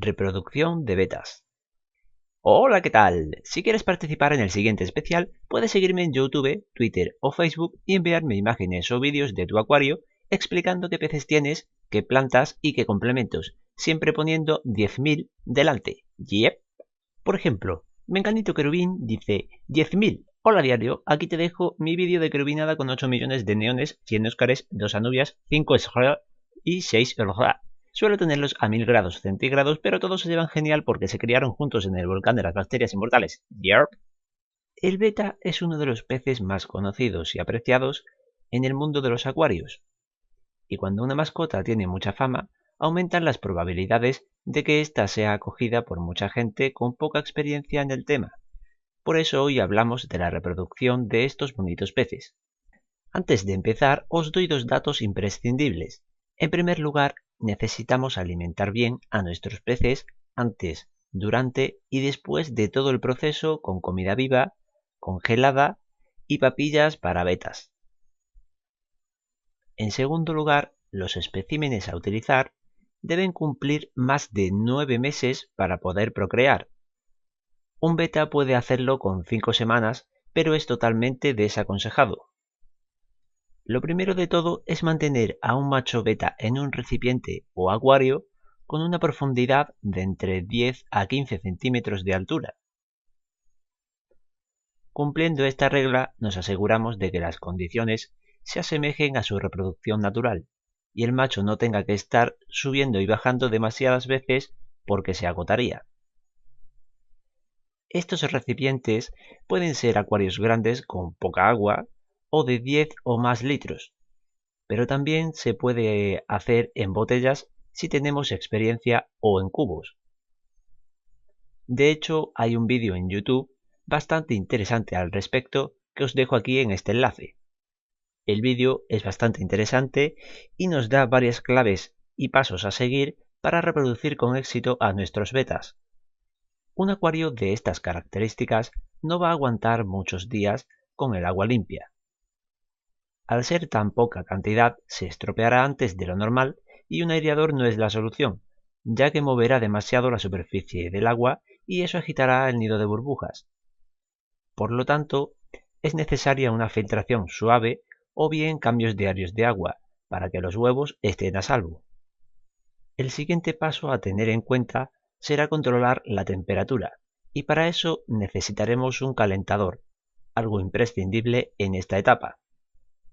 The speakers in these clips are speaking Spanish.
Reproducción de betas. Hola, ¿qué tal? Si quieres participar en el siguiente especial, puedes seguirme en YouTube, Twitter o Facebook y enviarme imágenes o vídeos de tu acuario explicando qué peces tienes, qué plantas y qué complementos, siempre poniendo 10.000 delante. Yep. Por ejemplo, Menganito Querubín dice 10.000. Hola diario, aquí te dejo mi vídeo de querubinada con 8 millones de neones, 100 óscares, 2 anubias, 5 esra y 6 erra. Suelo tenerlos a 1000 grados centígrados, pero todos se llevan genial porque se criaron juntos en el volcán de las bacterias inmortales. Yerp. El beta es uno de los peces más conocidos y apreciados en el mundo de los acuarios. Y cuando una mascota tiene mucha fama, aumentan las probabilidades de que ésta sea acogida por mucha gente con poca experiencia en el tema. Por eso hoy hablamos de la reproducción de estos bonitos peces. Antes de empezar, os doy dos datos imprescindibles. En primer lugar, necesitamos alimentar bien a nuestros peces antes, durante y después de todo el proceso con comida viva, congelada y papillas para betas. En segundo lugar, los especímenes a utilizar deben cumplir más de 9 meses para poder procrear. Un beta puede hacerlo con 5 semanas, pero es totalmente desaconsejado. Lo primero de todo es mantener a un macho beta en un recipiente o acuario con una profundidad de entre 10 a 15 centímetros de altura. Cumpliendo esta regla nos aseguramos de que las condiciones se asemejen a su reproducción natural y el macho no tenga que estar subiendo y bajando demasiadas veces porque se agotaría. Estos recipientes pueden ser acuarios grandes con poca agua o de 10 o más litros, pero también se puede hacer en botellas si tenemos experiencia o en cubos. De hecho, hay un vídeo en YouTube bastante interesante al respecto que os dejo aquí en este enlace. El vídeo es bastante interesante y nos da varias claves y pasos a seguir para reproducir con éxito a nuestros betas. Un acuario de estas características no va a aguantar muchos días con el agua limpia. Al ser tan poca cantidad, se estropeará antes de lo normal y un aireador no es la solución, ya que moverá demasiado la superficie del agua y eso agitará el nido de burbujas. Por lo tanto, es necesaria una filtración suave o bien cambios diarios de agua para que los huevos estén a salvo. El siguiente paso a tener en cuenta será controlar la temperatura, y para eso necesitaremos un calentador, algo imprescindible en esta etapa.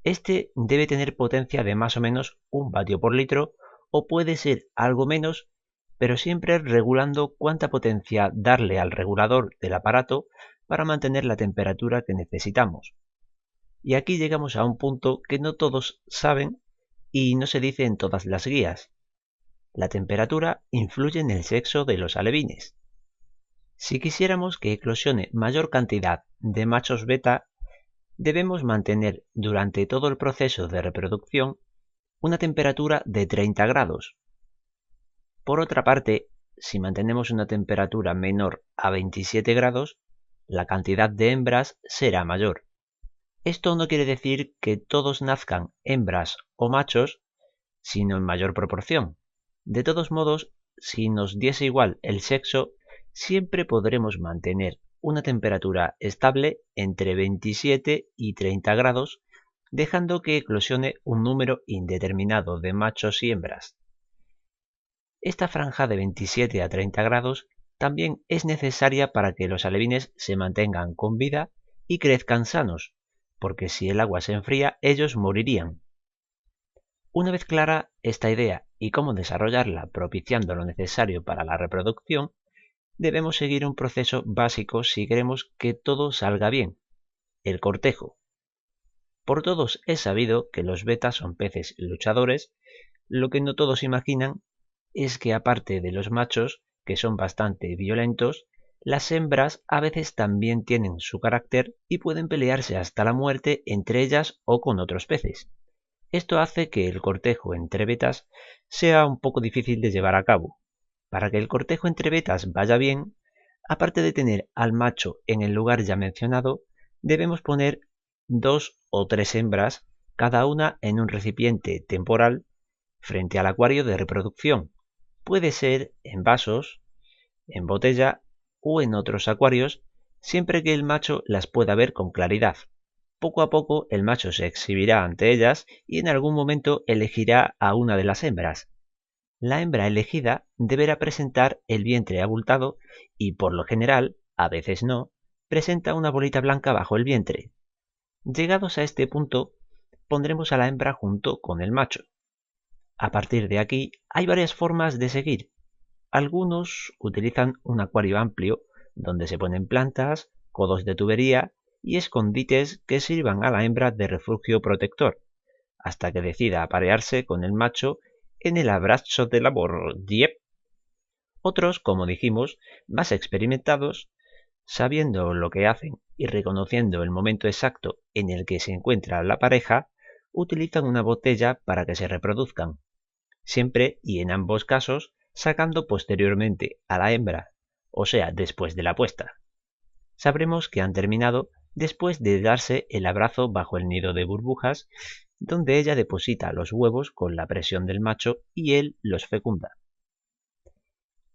Este debe tener potencia de más o menos 1 vatio por litro o puede ser algo menos, pero siempre regulando cuánta potencia darle al regulador del aparato para mantener la temperatura que necesitamos. Y aquí llegamos a un punto que no todos saben y no se dice en todas las guías. La temperatura influye en el sexo de los alevines. Si quisiéramos que eclosione mayor cantidad de machos beta, debemos mantener durante todo el proceso de reproducción una temperatura de 30 grados. Por otra parte, si mantenemos una temperatura menor a 27 grados, la cantidad de hembras será mayor. Esto no quiere decir que todos nazcan hembras o machos, sino en mayor proporción. De todos modos, si nos diese igual el sexo, siempre podremos mantener una temperatura estable entre 27 y 30 grados, dejando que eclosione un número indeterminado de machos y hembras. Esta franja de 27 a 30 grados también es necesaria para que los alevines se mantengan con vida y crezcan sanos, porque si el agua se enfría, ellos morirían. Una vez clara esta idea y cómo desarrollarla propiciando lo necesario para la reproducción, debemos seguir un proceso básico si queremos que todo salga bien: el cortejo. Por todos es sabido que los betas son peces luchadores. Lo que no todos imaginan es que aparte de los machos, que son bastante violentos, las hembras a veces también tienen su carácter y pueden pelearse hasta la muerte entre ellas o con otros peces. Esto hace que el cortejo entre betas sea un poco difícil de llevar a cabo. Para que el cortejo entre betas vaya bien, aparte de tener al macho en el lugar ya mencionado, debemos poner 2 o 3 hembras, cada una en un recipiente temporal, frente al acuario de reproducción, Puede ser en vasos, en botella o en otros acuarios, siempre que el macho las pueda ver con claridad. Poco a poco el macho se exhibirá ante ellas y en algún momento elegirá a una de las hembras. La hembra elegida deberá presentar el vientre abultado y, por lo general, a veces no, presenta una bolita blanca bajo el vientre. Llegados a este punto, pondremos a la hembra junto con el macho. A partir de aquí, hay varias formas de seguir. Algunos utilizan un acuario amplio donde se ponen plantas, codos de tubería y escondites que sirvan a la hembra de refugio protector, hasta que decida aparearse con el macho en el abrazo del amor. Yep. Otros, como dijimos, más experimentados, sabiendo lo que hacen y reconociendo el momento exacto en el que se encuentra la pareja, utilizan una botella para que se reproduzcan, siempre y en ambos casos sacando posteriormente a la hembra, o sea, después de la puesta. Sabremos que han terminado después de darse el abrazo bajo el nido de burbujas, donde ella deposita los huevos con la presión del macho y él los fecunda.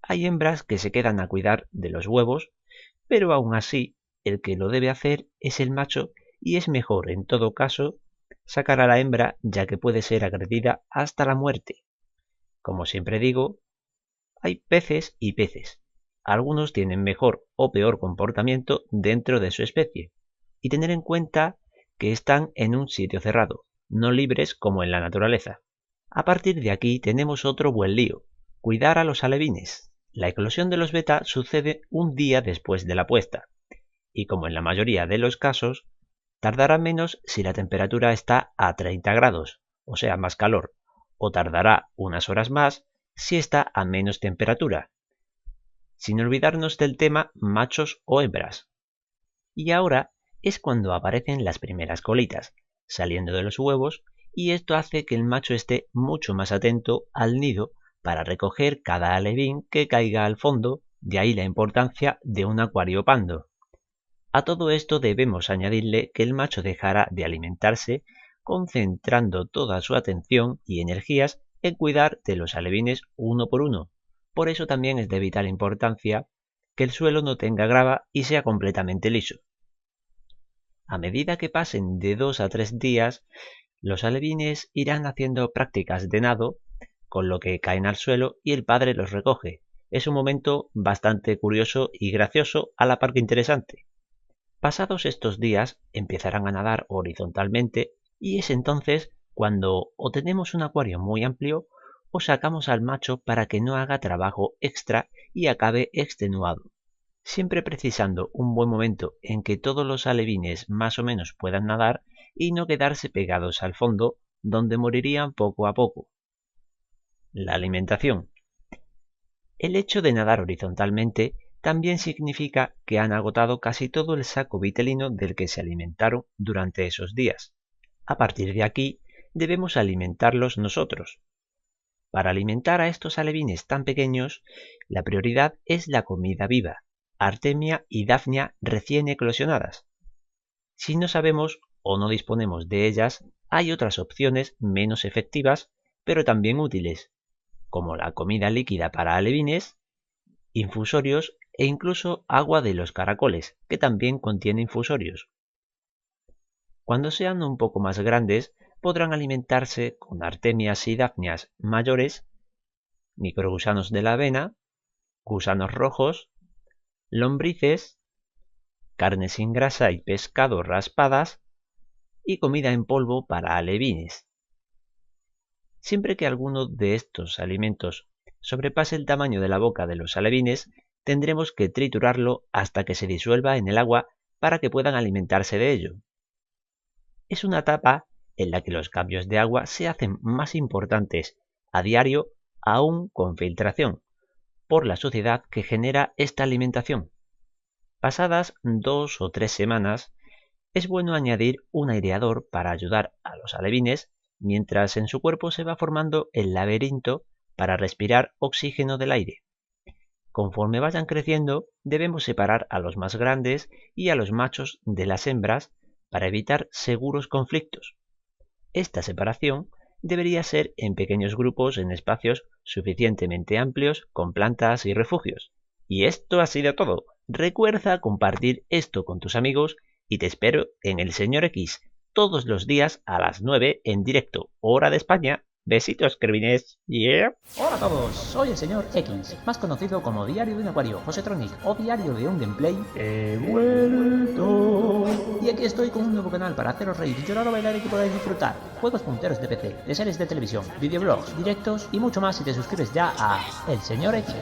Hay hembras que se quedan a cuidar de los huevos, pero aún así el que lo debe hacer es el macho y es mejor en todo caso sacar a la hembra, ya que puede ser agredida hasta la muerte. Como siempre digo, hay peces y peces. Algunos tienen mejor o peor comportamiento dentro de su especie, y tener en cuenta que están en un sitio cerrado, no libres como en la naturaleza. A partir de aquí tenemos otro buen lío: cuidar a los alevines. La eclosión de los beta sucede un día después de la puesta, y como en la mayoría de los casos, tardará menos si la temperatura está a 30 grados, o sea, más calor, o tardará unas horas más si está a menos temperatura, sin olvidarnos del tema machos o hembras. Y ahora es cuando aparecen las primeras colitas, saliendo de los huevos, y esto hace que el macho esté mucho más atento al nido para recoger cada alevín que caiga al fondo, de ahí la importancia de un acuario pando. A todo esto debemos añadirle que el macho dejará de alimentarse, concentrando toda su atención y energías en cuidar de los alevines uno por uno. Por eso también es de vital importancia que el suelo no tenga grava y sea completamente liso. A medida que pasen de 2 a 3 días, los alevines irán haciendo prácticas de nado, con lo que caen al suelo y el padre los recoge. Es un momento bastante curioso y gracioso, a la par que interesante. Pasados estos días empezarán a nadar horizontalmente y es entonces cuando o tenemos un acuario muy amplio o sacamos al macho para que no haga trabajo extra y acabe extenuado, siempre precisando un buen momento en que todos los alevines más o menos puedan nadar y no quedarse pegados al fondo, donde morirían poco a poco. La alimentación. El hecho de nadar horizontalmente también significa que han agotado casi todo el saco vitelino del que se alimentaron durante esos días. A partir de aquí, debemos alimentarlos nosotros. Para alimentar a estos alevines tan pequeños, la prioridad es la comida viva, Artemia y Daphnia recién eclosionadas. Si no sabemos o no disponemos de ellas, hay otras opciones menos efectivas, pero también útiles, como la comida líquida para alevines, infusorios e incluso agua de los caracoles, que también contiene infusorios. Cuando sean un poco más grandes, podrán alimentarse con artemias y dafnias mayores, microgusanos de la avena, gusanos rojos, lombrices, carne sin grasa y pescado raspadas, y comida en polvo para alevines. Siempre que alguno de estos alimentos sobrepase el tamaño de la boca de los alevines, tendremos que triturarlo hasta que se disuelva en el agua para que puedan alimentarse de ello. Es una etapa en la que los cambios de agua se hacen más importantes a diario, aún con filtración, por la suciedad que genera esta alimentación. Pasadas 2 o 3 semanas, es bueno añadir un aireador para ayudar a los alevines mientras en su cuerpo se va formando el laberinto para respirar oxígeno del aire. Conforme vayan creciendo, debemos separar a los más grandes y a los machos de las hembras para evitar seguros conflictos. Esta separación debería ser en pequeños grupos en espacios suficientemente amplios con plantas y refugios. Y esto ha sido todo. Recuerda compartir esto con tus amigos y te espero en el Señor X todos los días a las 9 en directo, hora de España. Besitos, Kervines. Yeah. Hola a todos, soy el señor X, más conocido como Diario de un Acuario, Josetronic o Diario de un Gameplay. He vuelto. Y aquí estoy con un nuevo canal para haceros reír, llorar o bailar y que podáis disfrutar. Juegos punteros de PC, de series de televisión, videoblogs, directos y mucho más si te suscribes ya a El Señor X.